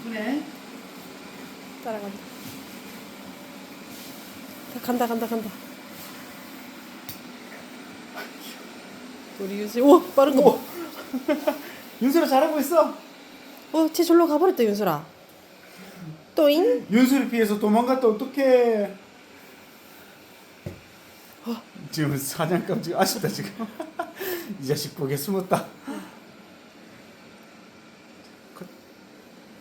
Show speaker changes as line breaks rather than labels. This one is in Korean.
이쁘네.
따라간다. 간다. 우리 윤슬, 오 빠른 거.
윤설아 잘하고 있어.
쟤 절로 가버렸다 윤슬아. 또잉?
윤설이 피해서 도망갔다 어떡해. 지금 사냥감 지금 아쉽다 지금. 이 자식 벽에 숨었다.